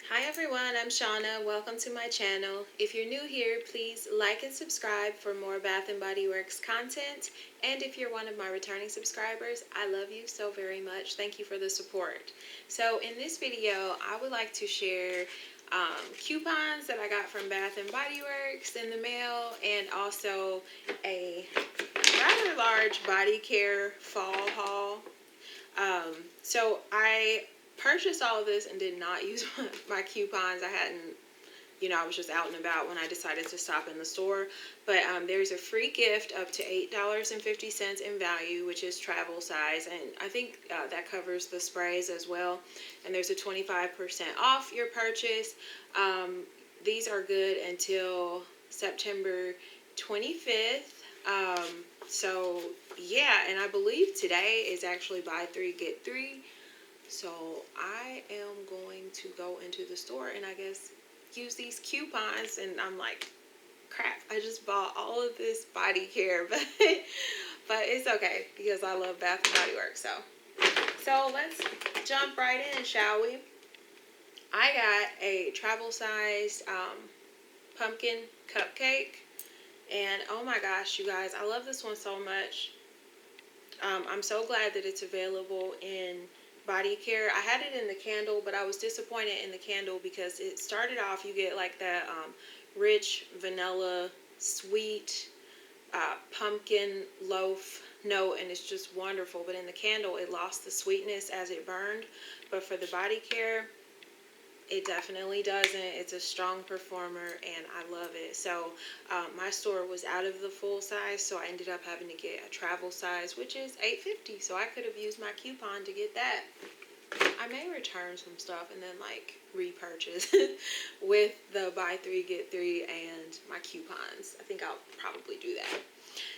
Hi everyone, I'm Shauna. Welcome to my channel. If you're new here, please like and subscribe for more Bath and Body Works content. And if you're one of my returning subscribers, I love you so very much. Thank you for the support. So in this video, I would like to share coupons that I got from Bath and Body Works in the mail, and also a rather large body care fall haul. So I purchased all of this and did not use my coupons. I was just out and about when I decided to stop in the store. But there's a free gift up to $8.50 in value, which is travel size. And I think that covers the sprays as well. And there's a 25% off your purchase. These are good until September 25th. So yeah, and I believe today is actually buy three, get three. So I am going to go into the store and I guess use these coupons, and I'm like, crap, I just bought all of this body care, but it's okay because I love Bath and Body Works. So let's jump right in, shall we? I got a travel sized pumpkin cupcake, and oh my gosh, you guys, I love this one so much. I'm so glad that it's available in body care. I had it in the candle, but I was disappointed in the candle because it started off, you get like that rich vanilla sweet pumpkin loaf note, and it's just wonderful. But in the candle, it lost the sweetness as it burned. But for the body care, it definitely doesn't. It's a strong performer, and I love it. So my store was out of the full size, so I ended up having to get a travel size, which is $8.50. So I could have used my coupon to get that. I may return some stuff and then repurchase with the buy three get three and my coupons. I think I'll probably do that.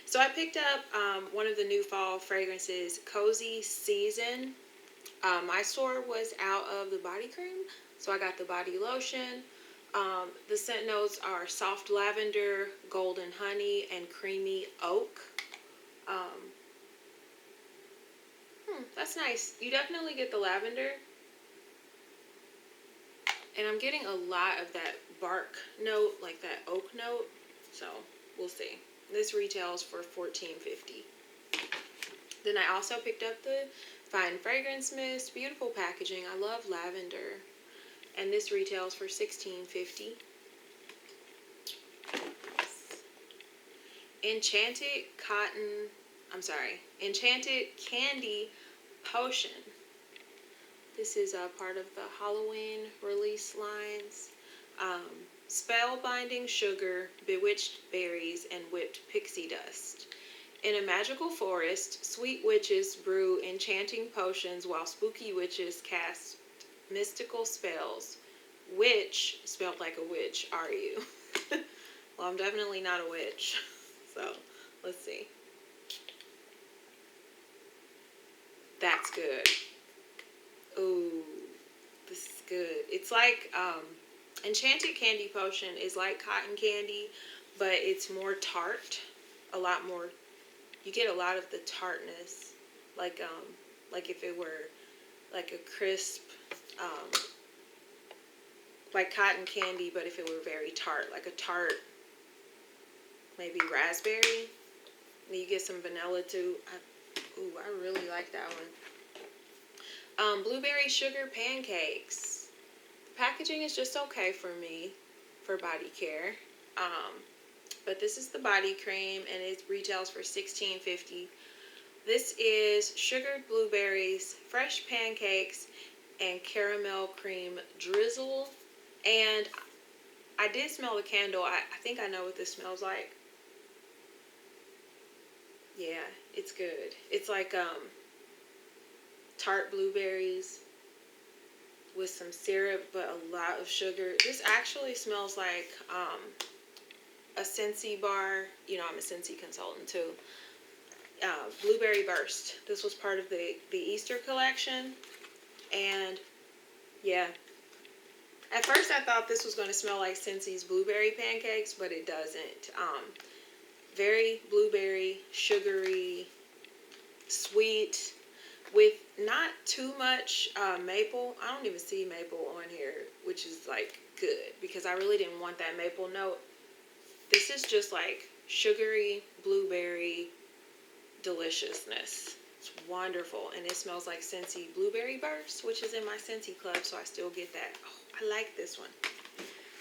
So I picked up one of the new fall fragrances, Cozy Season. My store was out of the body cream, so I got the body lotion. The scent notes are soft lavender, golden honey, and creamy oak. That's nice. You definitely get the lavender. And I'm getting a lot of that bark note, like that oak note. So we'll see. This retails for $14.50. Then I also picked up the Fine Fragrance Mist. Beautiful packaging. I love lavender. And this retails for $16.50. Enchanted Candy Potion. This is a part of the Halloween release lines. Spellbinding sugar, bewitched berries, and whipped pixie dust. In a magical forest, sweet witches brew enchanting potions while spooky witches cast mystical spells. Which, spelled like a witch, are you? Well, I'm definitely not a witch. So, let's see. That's good. Ooh, this is good. It's like, Enchanted Candy Potion is like cotton candy, but it's more tart. A lot more. You get a lot of the tartness. Like if it were like a crisp, like cotton candy, but if it were very tart, like a tart, maybe raspberry. And you get some vanilla too. I really like that one. Blueberry sugar pancakes. The packaging is just okay for me for body care. But this is the body cream, and it retails for $16.50. This is sugared blueberries, fresh pancakes, and caramel cream drizzle. And I did smell the candle. I think I know what this smells like. Yeah, it's good. It's like tart blueberries with some syrup, but a lot of sugar. This actually smells like a Scentsy bar. You know, I'm a Scentsy consultant too. Blueberry Burst. This was part of the Easter collection. And yeah, at first I thought this was going to smell like Scentsy's blueberry pancakes, but it doesn't. Very blueberry, sugary, sweet. with not too much maple. I don't even see maple on here, which is like good because I really didn't want that maple note. This is just like sugary blueberry deliciousness. It's wonderful, and it smells like Scentsy Blueberry Burst, which is in my Scentsy club, so I still get that. Oh, I like this one.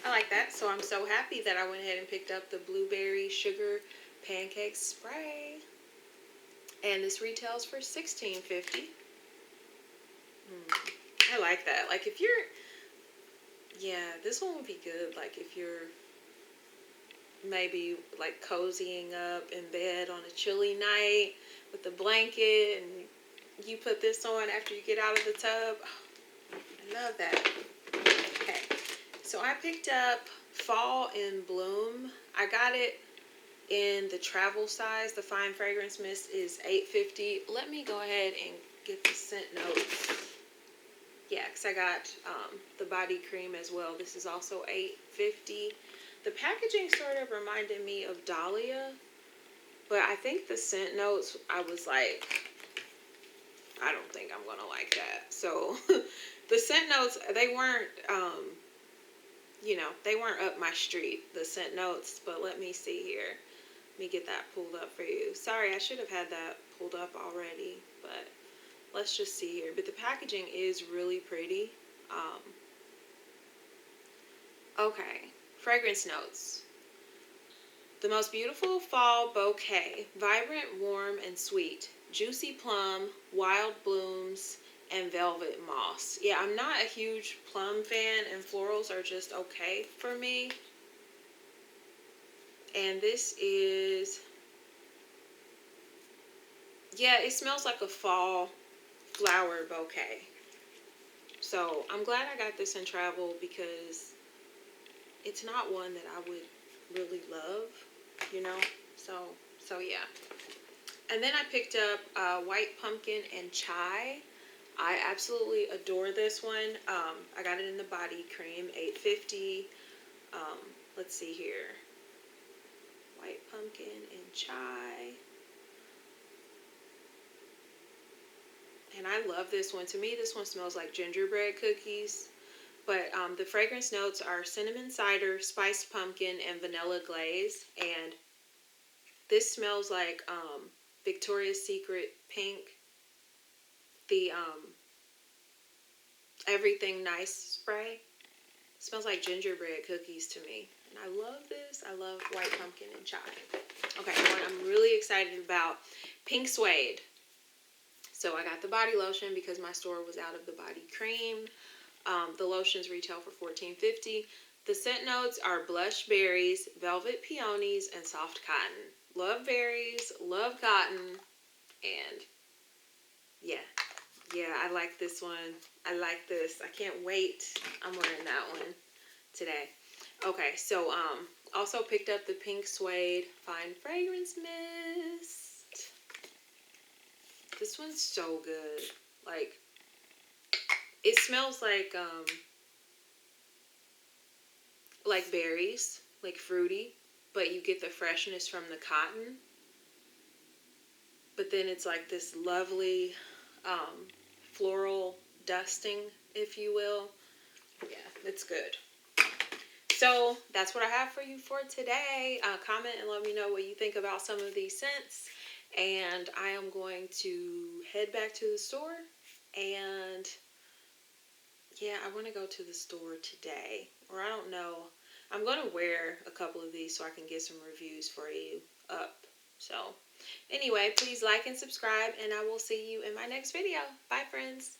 I like that, so I'm so happy that I went ahead and picked up the Blueberry Sugar Pancake Spray. And this retails for $16.50. I like that. Like if you're, yeah, this one would be good. Like if you're maybe like cozying up in bed on a chilly night with a blanket and you put this on after you get out of the tub. Oh, I love that. Okay, so I picked up Fall in Bloom. I got it in the travel size. The Fine Fragrance Mist is $8.50. Let me go ahead and get the scent notes. Yeah, because I got the body cream as well. This is also $8.50. The packaging sort of reminded me of Dahlia, but I think the scent notes, I was like, I don't think I'm going to like that. So the scent notes, they weren't, you know, they weren't up my street, the scent notes, but let me see here. Let me get that pulled up for you. Sorry, I should have had that pulled up already, but let's just see here. But the packaging is really pretty. Okay, fragrance notes. The most beautiful fall bouquet, vibrant, warm, and sweet. Juicy plum, wild blooms, and velvet moss. Yeah, I'm not a huge plum fan, and florals are just okay for me. And this is, yeah, it smells like a fall flower bouquet. So I'm glad I got this in travel because it's not one that I would really love, you know. So yeah. And then I picked up White Pumpkin and Chai. I absolutely adore this one. I got it in the body cream, $8.50. Let's see here. White Pumpkin and Chai. And I love this one. To me, this one smells like gingerbread cookies. But the fragrance notes are cinnamon cider, spiced pumpkin, and vanilla glaze. And this smells like Victoria's Secret pink. The Everything Nice spray. It smells like gingerbread cookies to me. And I love this. I love White Pumpkin and Chai. Okay, what I'm really excited about, Pink Suede. So I got the body lotion because my store was out of the body cream. The lotions retail for $14.50. The scent notes are blush berries, velvet peonies, and soft cotton. Love berries, love cotton, and yeah, I like this one. I like this. I can't wait. I'm wearing that one today. Okay, so also picked up the Pink Suede Fine Fragrance Mist. This one's so good. Like, it smells like berries, like fruity, but you get the freshness from the cotton. But then it's like this lovely floral dusting, if you will. Yeah, it's good. So that's what I have for you for today. Comment and let me know what you think about some of these scents. And I am going to head back to the store. And yeah, I want to go to the store today. Or I don't know. I'm going to wear a couple of these so I can get some reviews for you up. So anyway, please like and subscribe. And I will see you in my next video. Bye, friends.